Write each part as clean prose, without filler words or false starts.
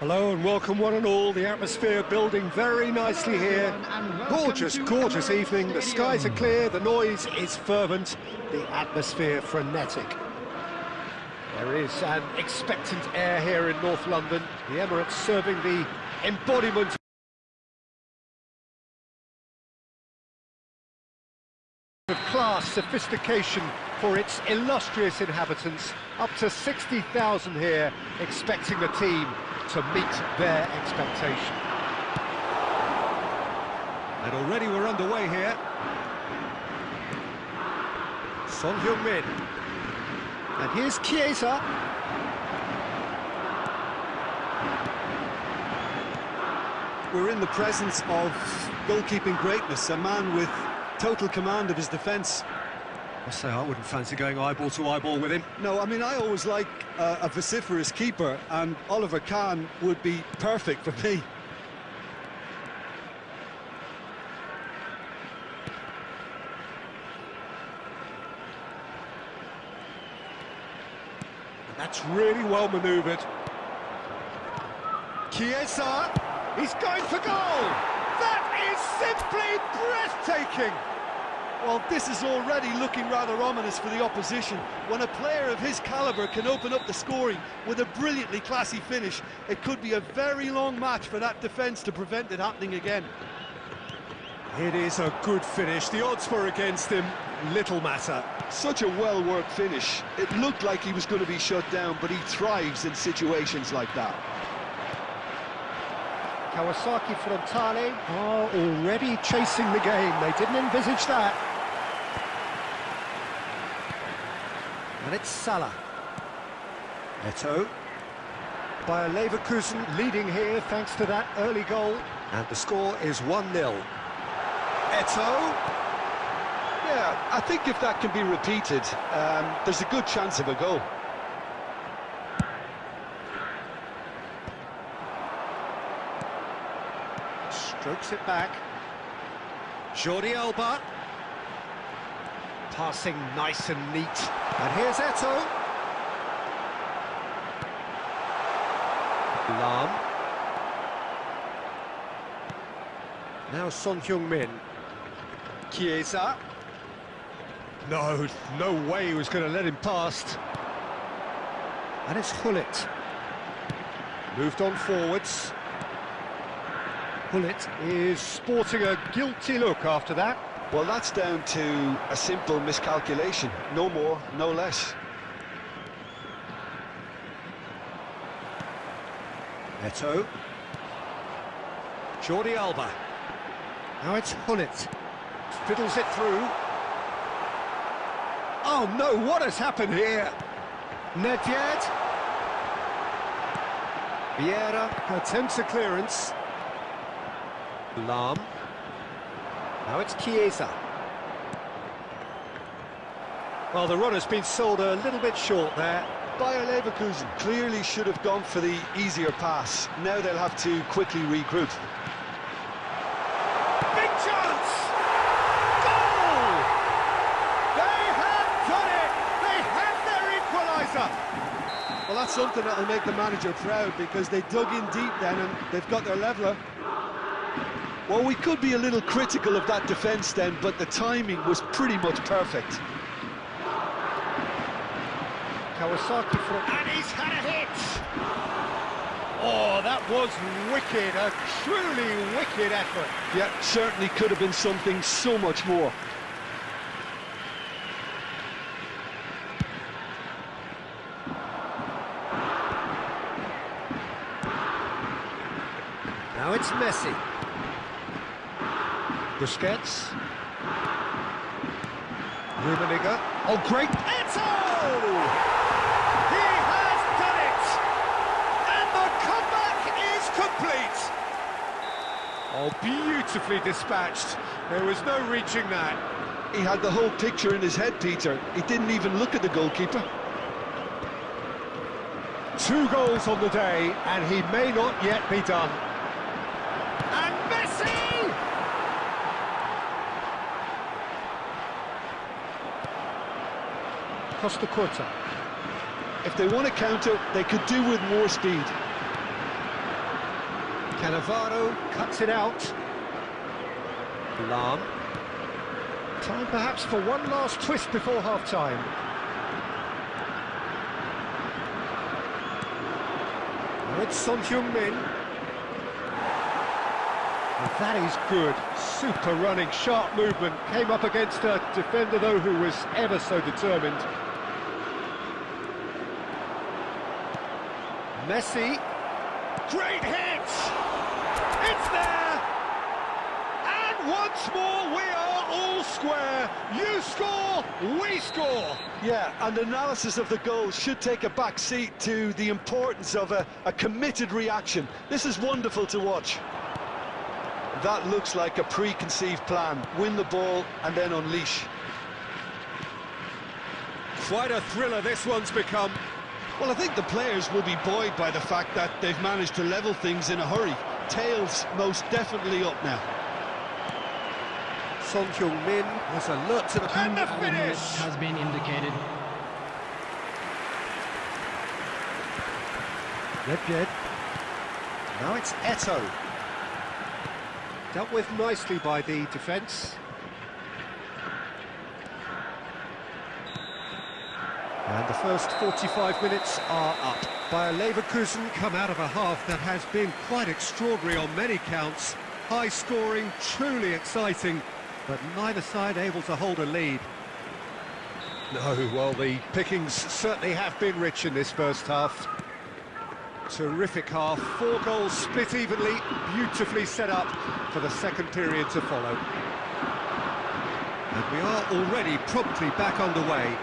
Hello and welcome one and all. The atmosphere building very nicely here. Gorgeous, gorgeous evening. The skies are clear, the noise is fervent, the atmosphere frenetic. There is an expectant air here in North London. The Emirates serving the embodiment of class, sophistication for its illustrious inhabitants. Up to 60,000 here, expecting the team to meet their expectation. And already we're underway here. Son Heung-min. And here's Chiesa. We're in the presence of goalkeeping greatness, a man with total command of his defence. I say I wouldn't fancy going eyeball to eyeball with him. No, I mean, I always like a vociferous keeper, and Oliver Kahn would be perfect for me. And that's really well manoeuvred. Chiesa, he's going for goal! That is simply breathtaking! Well, this is already looking rather ominous for the opposition. When a player of his calibre can open up the scoring with a brilliantly classy finish, it could be a very long match for that defence to prevent it happening again. It is a good finish. The odds were against him, little matter. Such a well-worked finish. It looked like he was going to be shut down, but he thrives in situations like that. Kawasaki Frontale are already chasing the game. They didn't envisage that. And it's Salah. Eto'o. Bayer Leverkusen leading here thanks to that early goal. And the score is 1-0. Eto'o. Yeah, I think if that can be repeated, there's a good chance of a goal. Strokes it back. Jordi Alba. Passing nice and neat. And here's Eto'o. Lam. Now Son Heung-min. Chiesa. No way he was going to let him past. And it's Hullet. Moved on forwards. Hullet is sporting a guilty look after that. Well, that's down to a simple miscalculation. No more, no less. Eto'o. Jordi Alba. Now it's Hullet. Fiddles it through. Oh no, what has happened here? Nedved. Vieira attempts a clearance. Lam. Now it's Chiesa. Well, the run has been sold a little bit short there. Bayer Leverkusen clearly should have gone for the easier pass. Now they'll have to quickly regroup. Big chance! Goal! They have done it! They have their equaliser! Well, that's something that'll make the manager proud, because they dug in deep then and they've got their leveller. Well, we could be a little critical of that defence then, but the timing was pretty much perfect. Kawasaki for... And he's had a hit! Oh, that was wicked, a truly wicked effort. Yeah, certainly could have been something so much more. Now it's Messi. Busquets. Rummenigge. Oh, great! Eto'o! He has done it! And the comeback is complete! Oh, beautifully dispatched. There was no reaching that. He had the whole picture in his head, Peter. He didn't even look at the goalkeeper. 2 goals on the day, and he may not yet be done. And Messi! Costa Curta. If they want to counter, they could do with more speed. Cannavaro cuts it out. Lam. Time perhaps for one last twist before half-time. Now it's Son Heung-min. And that is good. Super running, sharp movement. Came up against a defender, though, who was ever so determined. Messi. Great hit! It's there! And once more we are all square. You score, we score! Yeah, and analysis of the goal should take a back seat to the importance of a committed reaction. This is wonderful to watch. That looks like a preconceived plan. Win the ball and then unleash. Quite a thriller this one's become. Well, I think the players will be buoyed by the fact that they've managed to level things in a hurry. Tails most definitely up now. Son Heung-min was alert to the... And the finish! Has been indicated. Ledjed. Now it's Eto'o. Dealt with nicely by the defence. And the first 45 minutes are up. Bayer Leverkusen come out of a half that has been quite extraordinary on many counts. High scoring, truly exciting, but neither side able to hold a lead. No, well, the pickings certainly have been rich in this first half. Terrific half, 4 goals split evenly, beautifully set up for the second period to follow. And we are already promptly back underway.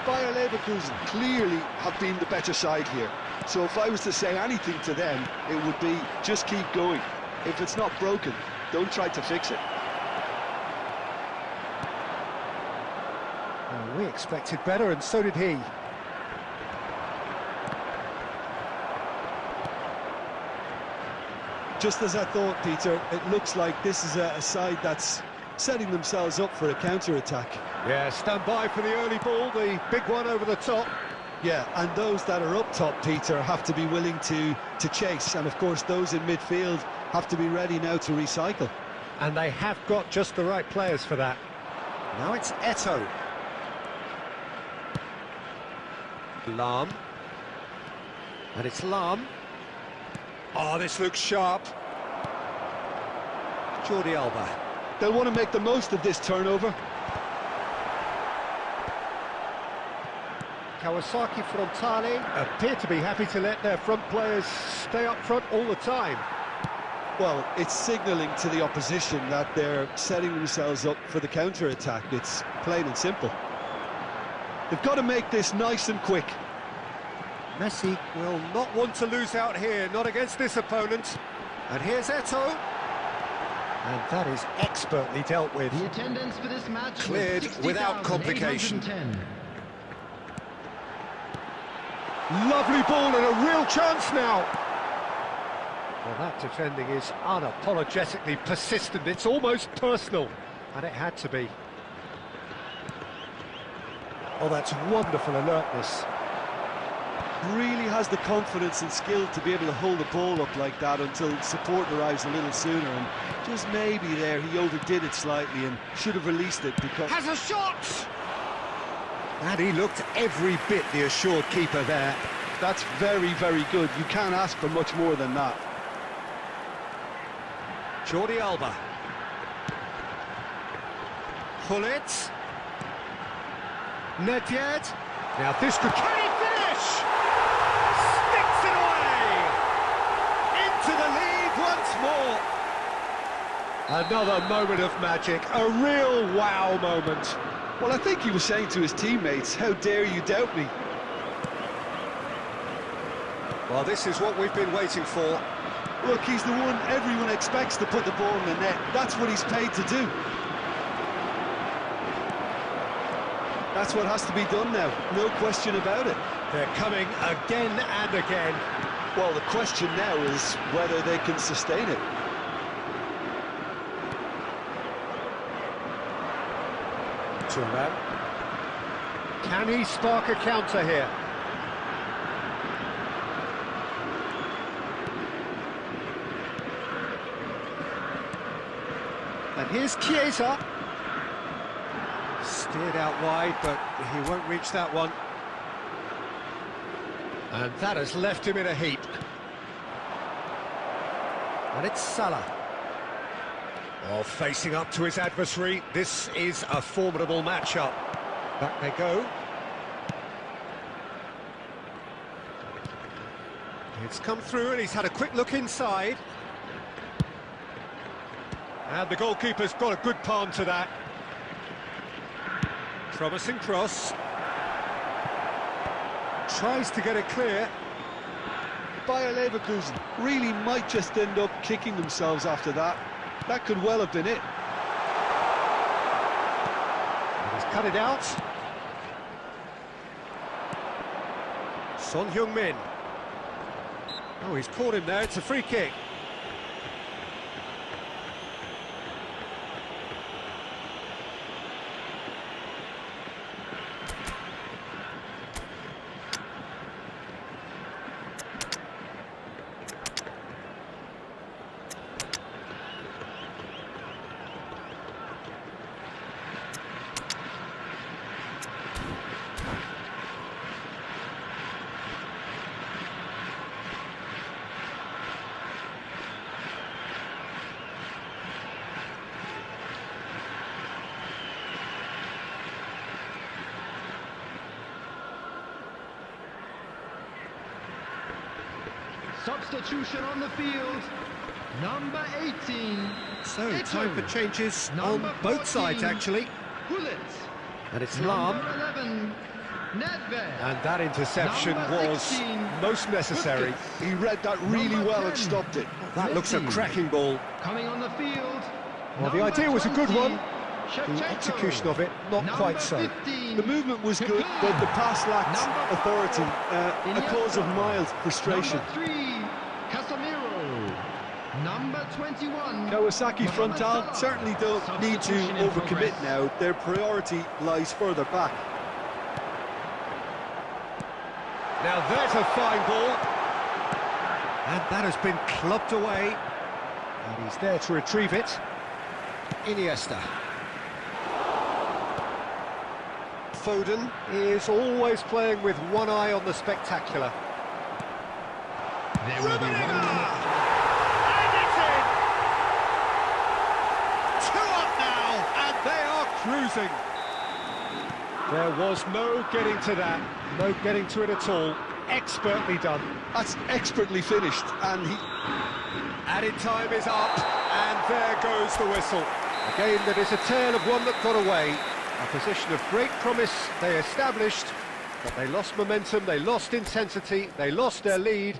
Bayer Leverkusen clearly have been the better side here. So if I was to say anything to them, it would be just keep going. If it's not broken, don't try to fix it. We expected better, and so did he. Just as I thought, Peter, it looks like this is a side that's setting themselves up for a counter-attack. Yeah, stand by for the early ball, the big one over the top. Yeah, and those that are up top, Peter, have to be willing to chase. And, of course, those in midfield have to be ready now to recycle. And they have got just the right players for that. Now it's Eto'o. Lam. And it's Lam. Oh, this looks sharp. Jordi Alba. They'll want to make the most of this turnover. Kawasaki Frontale appear to be happy to let their front players stay up front all the time. Well, it's signalling to the opposition that they're setting themselves up for the counter-attack. It's plain and simple. They've got to make this nice and quick. Messi will not want to lose out here, not against this opponent. And here's Eto'o. And that is expertly dealt with. The attendance for this match cleared without complication. Lovely ball and a real chance now. Well, that defending is unapologetically persistent. It's almost personal, and it had to be. Oh, that's wonderful alertness. Really has the confidence and skill to be able to hold the ball up like that until support arrives a little sooner, and just maybe there he overdid it slightly and should have released it because... Has a shot! And he looked every bit the assured keeper there. That's very, very good. You can't ask for much more than that. Jordi Alba. Hullet. Nedved. Now this could... Can he finish? Sticks it away! Into the lead once more. Another moment of magic, a real wow moment. Well, I think he was saying to his teammates, how dare you doubt me? Well, this is what we've been waiting for. Look, he's the one everyone expects to put the ball in the net. That's what he's paid to do. That's what has to be done now, no question about it. They're coming again and again. Well, the question now is whether they can sustain it. Thuram. Can he spark a counter here? And here's Chiesa. Steered out wide, but he won't reach that one. And that has left him in a heap. And it's Salah. Oh, facing up to his adversary, this is a formidable matchup. Back they go. It's come through and he's had a quick look inside. And the goalkeeper's got a good palm to that. Promising cross. Tries to get it clear. Bayer Leverkusen really might just end up kicking themselves after that. That could well have been it. And he's cut it out. Son Heung-min. Oh, he's caught him there, it's a free kick. Substitution on the field. Number 18. So, Eto'o. time for changes Number on both sides, 14, actually. Gullit. And it's Number Lahm. 11. Nedved. And that interception Number was 16, most necessary. He read that really Number well 10. and stopped it. That looks a 15. cracking ball. Coming on the field. Well, the Number idea was a good 20, one. The Shevchenko. execution of it, not Number quite so. 15, The movement was good, but the pass lacked Number authority, four, a cause of mild frustration. Number 3, Casemiro. Number 21. Kawasaki Mohamed frontal Salah. certainly don't need to Substitution in overcommit progress. now. Their priority lies further back. Now there's a fine ball. And that has been clubbed away. And he's there to retrieve it. Iniesta. Foden is always playing with one eye on the spectacular. There will be 1 minute. And it's in! 2 up now, and they are cruising. There was no getting to that, no getting to it at all. Expertly done. That's expertly finished, and he... Added time is up, and there goes the whistle. A game that is a tale of one that got away. A position of great promise they established, but they lost momentum, they lost intensity, they lost their lead.